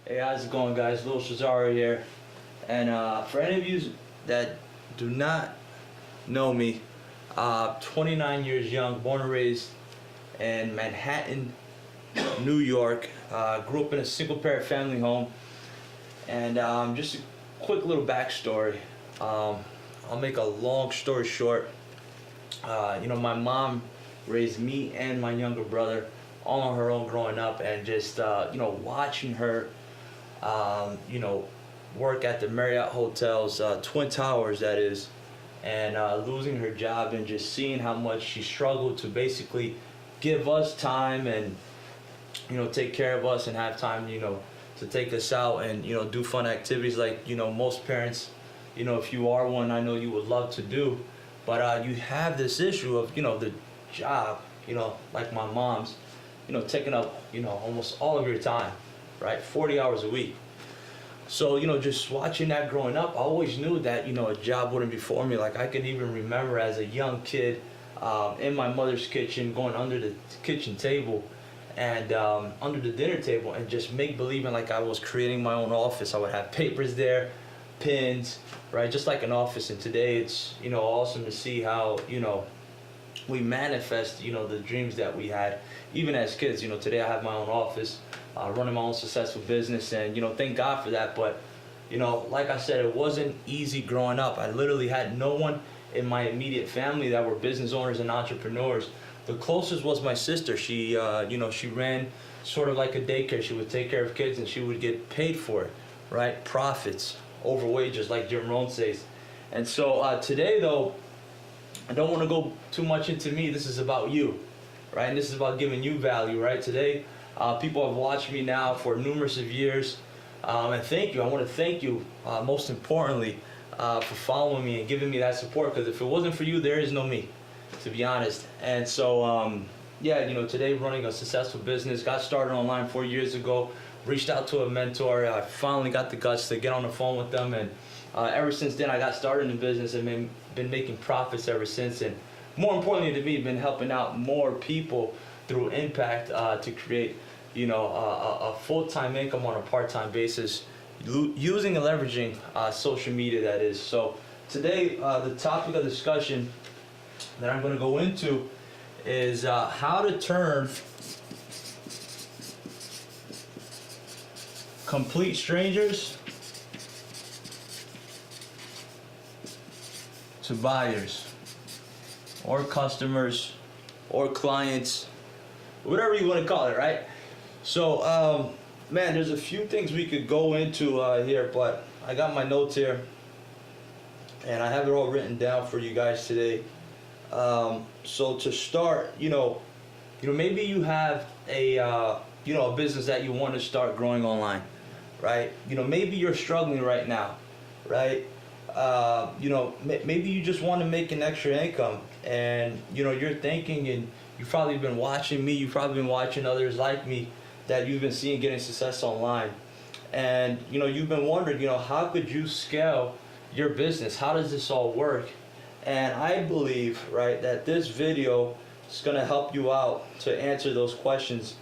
Hey, how's it going, guys? Lil Cesario here. And for any of you that do not know me, 29 years young, born and raised in Manhattan, New York. Grew up in a single parent family home. And just a quick little backstory. I'll make a long story short. My mom raised me and my younger brother all on her own growing up, and just watching her work at the Marriott hotels, Twin Towers that is, and losing her job, and just seeing how much she struggled to basically give us time and take care of us and have time to take us out and do fun activities like most parents, if you are one, I know you would love to do. But you have this issue of the job, like my mom's, taking up almost all of your time, right? 40 hours a week. So just watching that growing up, I always knew that a job wouldn't be for me. Like, I can even remember as a young kid, in my mother's kitchen, going under the kitchen table and under the dinner table, and just make believing like I was creating my own office. I would have papers there, pins, right, just like an office. And today it's awesome to see how we manifest the dreams that we had even as kids. Today I have my own office, running my own successful business, and thank God for that. But like I said, it wasn't easy growing up. I literally had no one in my immediate family that were business owners and entrepreneurs. The closest was my sister. She she ran sort of like a daycare. She would take care of kids and she would get paid for it, right? Profits over wages, like Jim Rohn says. And so today, though, I don't want to go too much into me. This is about you, right? And this is about giving you value, right? Today, people have watched me now for numerous of years, and thank you. I want to thank you, most importantly, for following me and giving me that support. Because if it wasn't for you, there is no me, to be honest. And so, today, running a successful business, got started online 4 years ago. Reached out to a mentor. I finally got the guts to get on the phone with them, and ever since then I got started in business and been making profits ever since. And more importantly to me, been helping out more people through impact, to create a full-time income on a part-time basis, using and leveraging social media, that is. So today, the topic of discussion that I'm going to go into is how to turn complete strangers to buyers or customers or clients, whatever you want to call it, right? So man, there's a few things we could go into here, but I got my notes here and I have it all written down for you guys today. So to start, maybe you have a business that you want to start growing online, right? Maybe you're struggling right now, right? Maybe you just want to make an extra income, and you're thinking, and you've probably been watching me, you've probably been watching others like me that you've been seeing getting success online, and you've been wondering, how could you scale your business? How does this all work? And I believe, right, that this video is going to help you out to answer those questions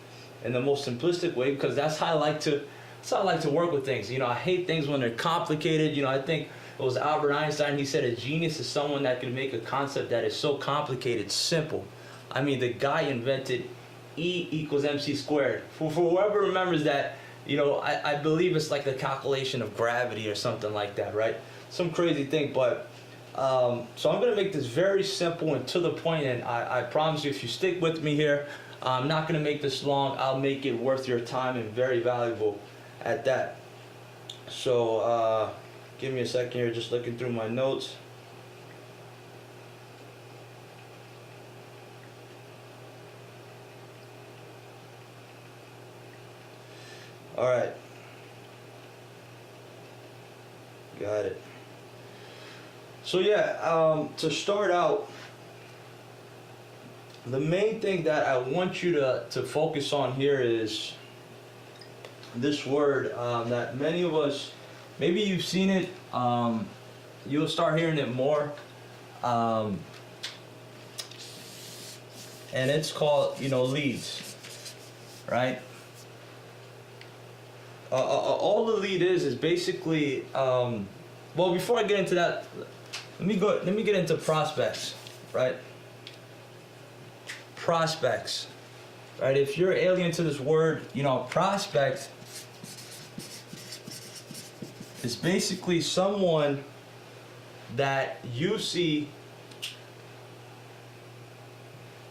in the most simplistic way, because that's how I like to work with things. I hate things when they're complicated. I think it was Albert Einstein. He said a genius is someone that can make a concept that is so complicated simple. I mean, the guy invented E equals MC squared. For whoever remembers that, I believe it's like the calculation of gravity or something like that, right? Some crazy thing. But so I'm going to make this very simple and to the point, and I promise you, if you stick with me here, I'm not going to make this long. I'll make it worth your time and very valuable at that. So give me a second here, just looking through my notes. All right. Got it. So yeah, to start out, the main thing that I want you to focus on here is this word that many of us, maybe you've seen it, you'll start hearing it more, and it's called leads, right? all the lead is basically, well, before I get into that, let me get into prospects, right? Prospects, right? If you're alien to this word, prospect is basically someone that you see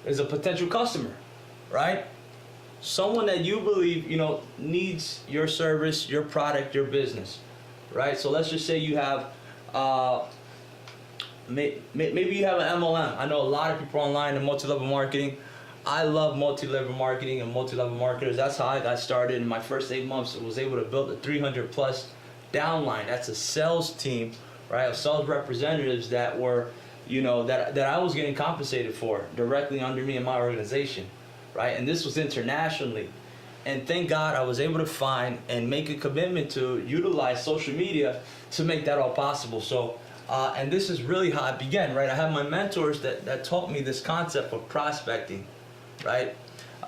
as a potential customer, right? Someone that you believe, needs your service, your product, your business, right? So let's just say you have, maybe you have an MLM. I know a lot of people online in multi-level marketing. I love multi-level marketing and multi-level marketers. That's how I got started. In my first 8 months, I was able to build a 300 plus downline. That's a sales team, right? Of sales representatives that were, that I was getting compensated for directly under me in my organization, right? And this was internationally. And thank God I was able to find and make a commitment to utilize social media to make that all possible. So, and this is really how I began, right? I have my mentors that taught me this concept of prospecting, right?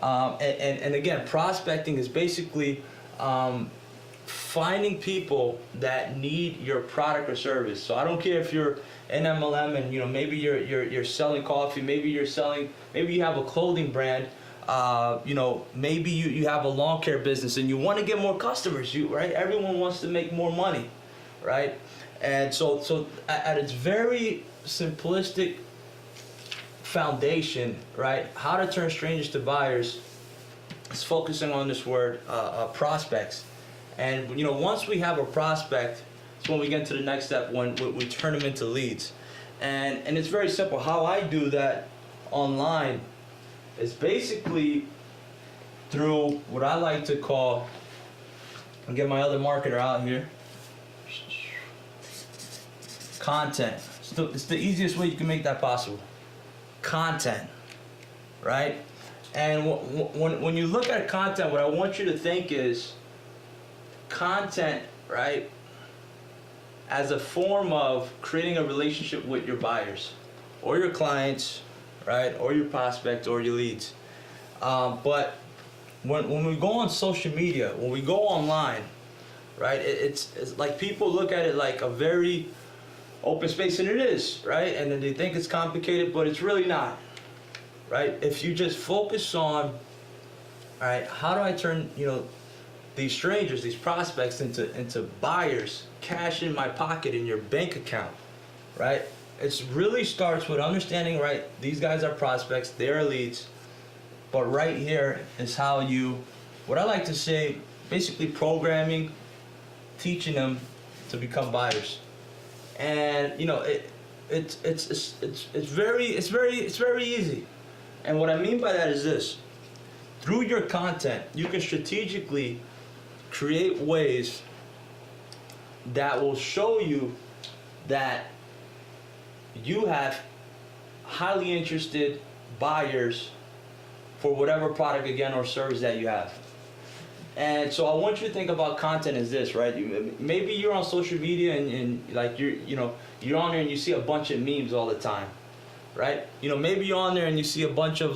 And again, prospecting is basically finding people that need your product or service. So I don't care if you're an MLM and maybe you're selling coffee, maybe you have a clothing brand, maybe you have a lawn care business and you want to get more customers, right? Everyone wants to make more money, right? And so at its very simplistic foundation, right, how to turn strangers to buyers is focusing on this word, prospects. And once we have a prospect, it's when we get to the next step, when we turn them into leads. And it's very simple. How I do that online is basically through what I like to call, I'll get my other marketer out here, content. It's the easiest way you can make that possible. Content, right? And when you look at content, what I want you to think is content, right, as a form of creating a relationship with your buyers or your clients, right, or your prospects or your leads. But when we go on social media, when we go online, right, it's like people look at it like a very open space, and it is, right? And then they think it's complicated, but it's really not, right? If you just focus on, all right, how do I turn, these strangers, these prospects into buyers, cash in my pocket in your bank account, right? It really starts with understanding, right, these guys are prospects, they're leads, but right here is how what I like to say, basically programming, teaching them to become buyers. And it's very easy. And what I mean by that is this: through your content, you can strategically create ways that will show you that you have highly interested buyers for whatever product, again, or service that you have. And so I want you to think about content as this, right? Maybe you're on social media and like you're on there and you see a bunch of memes all the time, right? Maybe you're on there and you see a bunch of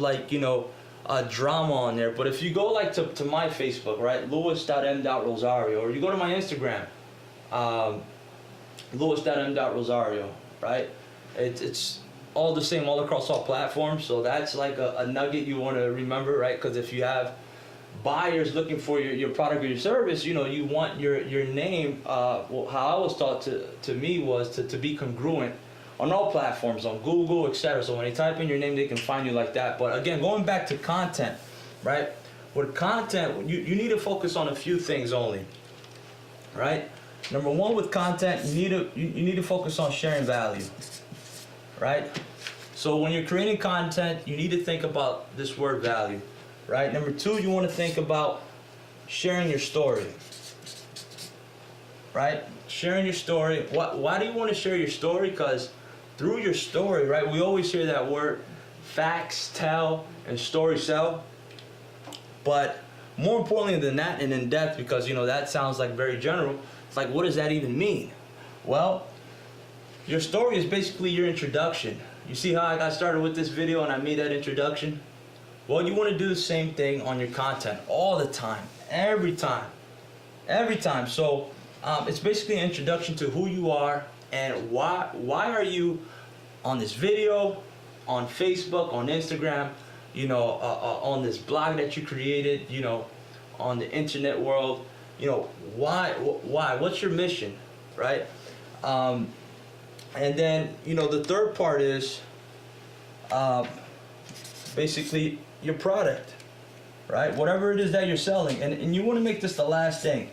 drama on there. But if you go to my Facebook, right, Louis.m.Rosario, or you go to my Instagram, Louis.m.Rosario, right? It's all the same all across all platforms. So that's like a nugget you want to remember, right? Because if you have buyers looking for your product or your service, you want your name, how I was taught to me was to be congruent on all platforms, on Google, etc. So when they type in your name, they can find you like that. But again, going back to content, right? With content, you need to focus on a few things only, right? Number one, with content, you need to focus on sharing value, right? So when you're creating content, you need to think about this word value. Right. Number two, you want to think about sharing your story. Right? Sharing your story. Why do you want to share your story? Because through your story, right, we always hear that word, facts tell and story sell. But more importantly than that, and in depth, because that sounds like very general, it's like, what does that even mean? Well, your story is basically your introduction. You see how I got started with this video and I made that introduction? Well, you want to do the same thing on your content all the time, every time. Every time. So it's basically an introduction to who you are and why are you on this video, on Facebook, on Instagram, on this blog that you created, on the internet world. Why, what's your mission, right? And then, the third part is basically your product, right? Whatever it is that you're selling. And you want to make this the last thing.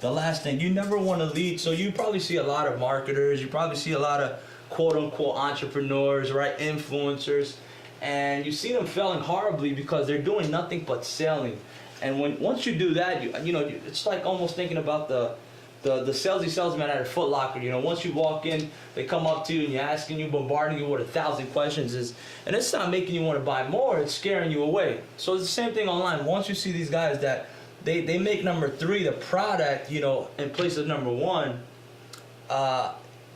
The last thing. You never want to lead. So you probably see a lot of marketers. You probably see a lot of quote unquote entrepreneurs, right? Influencers. And you see them failing horribly because they're doing nothing but selling. And once you do that, it's like almost thinking about the salesy salesman at a Foot Locker. Once you walk in, they come up to you and you're asking you, bombarding you with 1,000 questions. And it's not making you want to buy more, it's scaring you away. So it's the same thing online. Once you see these guys that they make number 3, the product, in place of number 1,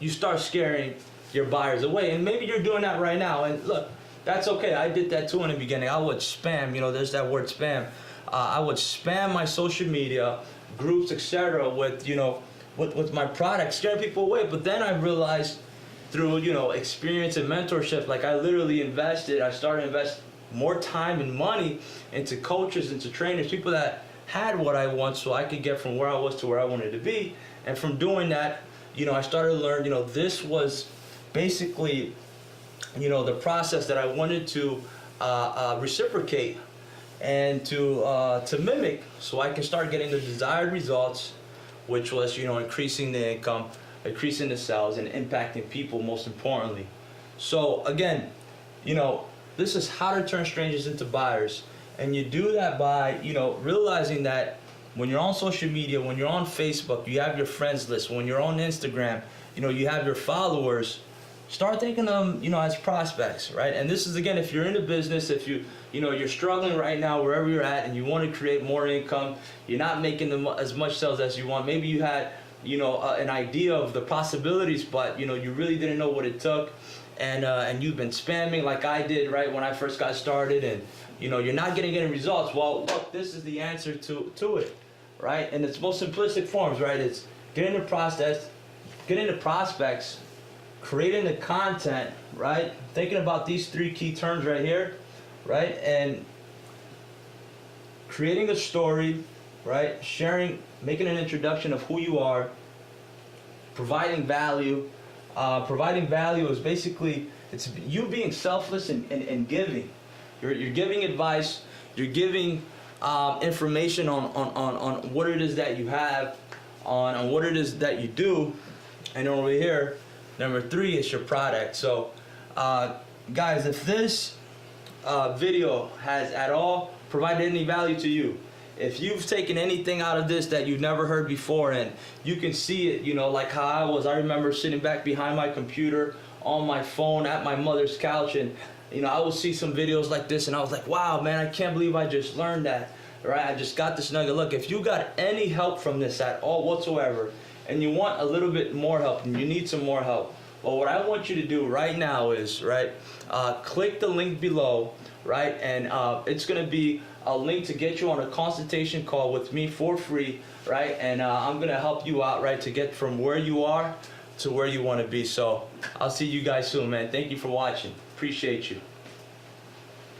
you start scaring your buyers away. And maybe you're doing that right now. And look, that's okay. I did that too in the beginning. I would spam, there's that word spam. I would spam my social media, groups, etc. with my product, scaring people away. But then I realized through experience and mentorship, like I literally I started to invest more time and money into coaches, into trainers, people that had what I want, so I could get from where I was to where I wanted to be. And from doing that, I started to learn, this was basically the process that I wanted to reciprocate and to mimic, so I can start getting the desired results, which was increasing the income, increasing the sales, and impacting people most importantly. So again, this is how to turn strangers into buyers, and you do that by realizing that when you're on social media, when you're on Facebook, you have your friends list. When you're on Instagram, you have your followers. Start thinking of them, as prospects, right? And this is, again, if you're in a business, if you're struggling right now wherever you're at and you want to create more income, you're not making as much sales as you want. Maybe you had, an idea of the possibilities, but, you really didn't know what it took. And you've been spamming like I did, right, when I first got started, and, you're not getting any results. Well, look, this is the answer to it, right? In its most simplistic forms, right? It's getting the process, getting the prospects, creating the content, right? Thinking about these 3 key terms right here, right? And creating a story, right? Sharing, making an introduction of who you are, providing value. Providing value is basically, it's you being selfless and giving. You're giving advice, you're giving information on what it is that you have, on what it is that you do. And over here, number 3 is your product. So, guys, if this video has at all provided any value to you, if you've taken anything out of this that you've never heard before, and you can see it, like how I remember sitting back behind my computer on my phone at my mother's couch, and I would see some videos like this, and I was like, wow, man, I can't believe I just learned that, right? I just got this nugget. Look, if you got any help from this at all whatsoever, and you want a little bit more help, and you need some more help, well, what I want you to do right now is, right, click the link below, right, and it's going to be a link to get you on a consultation call with me for free, right, and I'm going to help you out, right, to get from where you are to where you want to be. So I'll see you guys soon, man. Thank you for watching. Appreciate you.